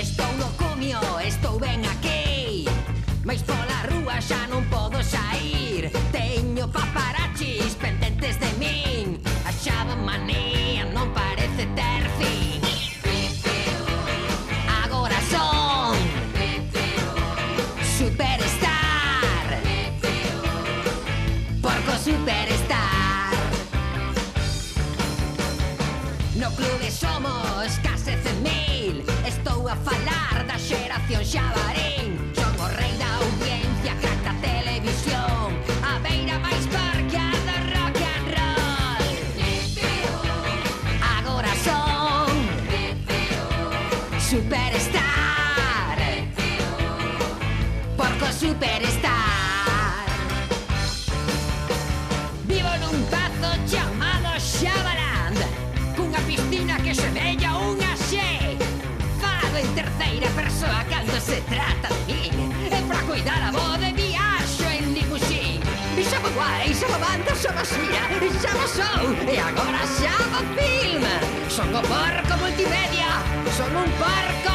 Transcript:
Estou no cumio, estou ben aquí, mais pola rúa xa non podo saír. Teño paparachis pendentes de min, a xava manía non parece ter fin. Agora son Superstar, porco Superstar. No clube somos case 100.000, estou a falar da xeración Xabarín. Son o rei da audiencia, crack da televisión, a beira máis parca do rock and roll. Agora son Superstar, porco Superstar. Vivo nun pazo chamado Xabaland, cunha piscina que se vella unha xe. Falo en terceira persoa cando se trata de min, e pra cuidar a voz de viaxo en limusín. E xa vou guai, xa vou banda, xa vou xira, xa vou show, e agora xa vou film. Son o porco multimedia, son un porco